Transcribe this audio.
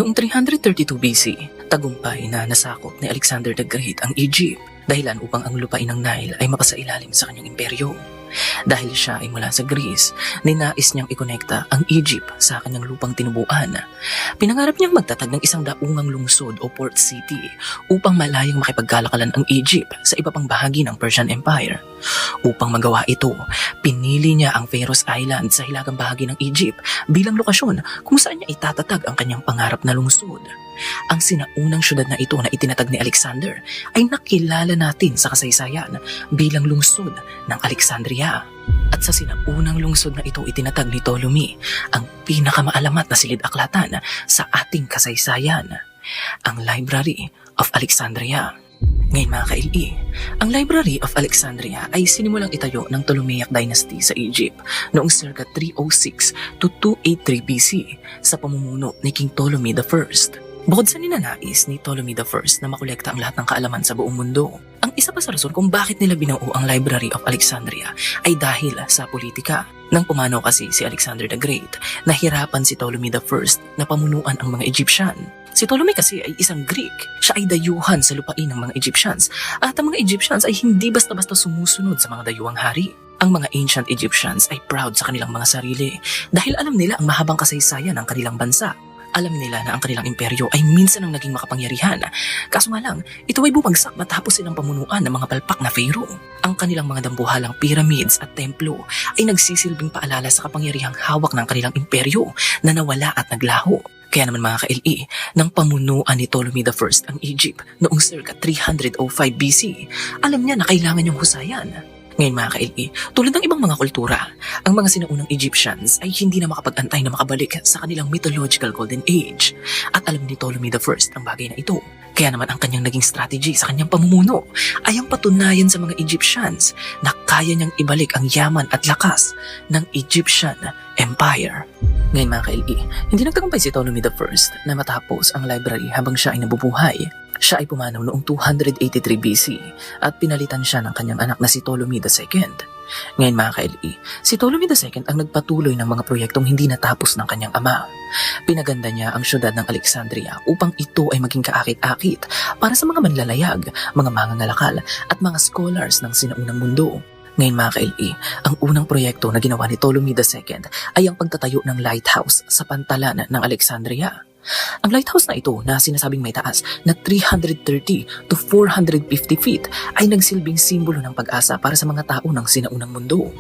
Noong 332 BC, tagumpay na nasakop ni Alexander the Great ang Egypt dahilan upang ang lupain ng Nile ay mapasailalim sa kanyang imperyo. Dahil siya ay mula sa Greece, ninais niyang ikonekta ang Egypt sa kanyang lupang tinubuan. Pinangarap niyang magtatag ng isang daungang lungsod o port city upang malayang makipagkalakalan ang Egypt sa iba pang bahagi ng Persian Empire. Upang magawa ito, pinili niya ang Pharos Island sa hilagang bahagi ng Egypt bilang lokasyon kung saan niya itatatag ang kanyang pangarap na lungsod. Ang sinaunang syudad na ito na itinatag ni Alexander ay nakilala natin sa kasaysayan bilang lungsod ng Alexandria. At sa sinaunang lungsod na ito itinatag ni Ptolemy ang pinakamaalamat na silid-aklatan sa ating kasaysayan, ang Library of Alexandria. Ngayon mga ka-LE, ang Library of Alexandria ay sinimulang itayo ng Ptolemaic Dynasty sa Egypt noong circa 306 to 283 BC sa pamumuno ni King Ptolemy I. Bukod sa ninanais ni Ptolemy I na makolekta ang lahat ng kaalaman sa buong mundo, ang isa pa sa rason kung bakit nila binuo ang Library of Alexandria ay dahil sa politika. Nang pumanaw kasi si Alexander the Great, nahirapan si Ptolemy I na pamunuan ang mga Egyptian. Si Ptolemy kasi ay isang Greek. Siya ay dayuhan sa lupain ng mga Egyptians at ang mga Egyptians ay hindi basta-basta sumusunod sa mga dayuhang hari. Ang mga ancient Egyptians ay proud sa kanilang mga sarili dahil alam nila ang mahabang kasaysayan ng kanilang bansa. Alam nila na ang kanilang imperyo ay minsan ang naging makapangyarihan. Kaso nga lang, ito ay bumagsak matapos silang pamunuan ng mga palpak na pharaoh. Ang kanilang mga dambuhalang pyramids at templo ay nagsisilbing paalala sa kapangyarihang hawak ng kanilang imperyo na nawala at naglaho. Kaya naman mga ka-LE, nang pamunuan ni Ptolemy I ang Egypt noong circa 305 BC, alam niya na kailangan niyang husayan. Ngayon mga ka-LE, tulad ng ibang mga kultura, ang mga sinaunang Egyptians ay hindi na makapag-antay na makabalik sa kanilang mythological golden age. At alam ni Ptolemy I ang bagay na ito. Kaya naman ang kanyang naging strategy sa kanyang pamumuno ay ang patunayan sa mga Egyptians na kaya niyang ibalik ang yaman at lakas ng Egyptian Empire. Ngayon mga ka-LE, hindi nagtagumpay si Ptolemy I na matapos ang library habang siya ay nabubuhay. Siya ay pumanaw noong 283 BC at pinalitan siya ng kanyang anak na si Ptolemy II. Ngayon mga ka-LE, si Ptolemy II ang nagpatuloy ng mga proyektong hindi natapos ng kanyang ama. Pinaganda niya ang syudad ng Alexandria upang ito ay maging kaakit-akit para sa mga manlalayag, mga mangangalakal at mga scholars ng sinaunang mundo. Ngayon mga ka-LE, ang unang proyekto na ginawa ni Ptolemy II ay ang pagtatayo ng lighthouse sa pantalan ng Alexandria. Ang lighthouse na ito na sinasabing may taas na 330 to 450 feet ay nagsilbing simbolo ng pag-asa para sa mga tao ng sinaunang mundo.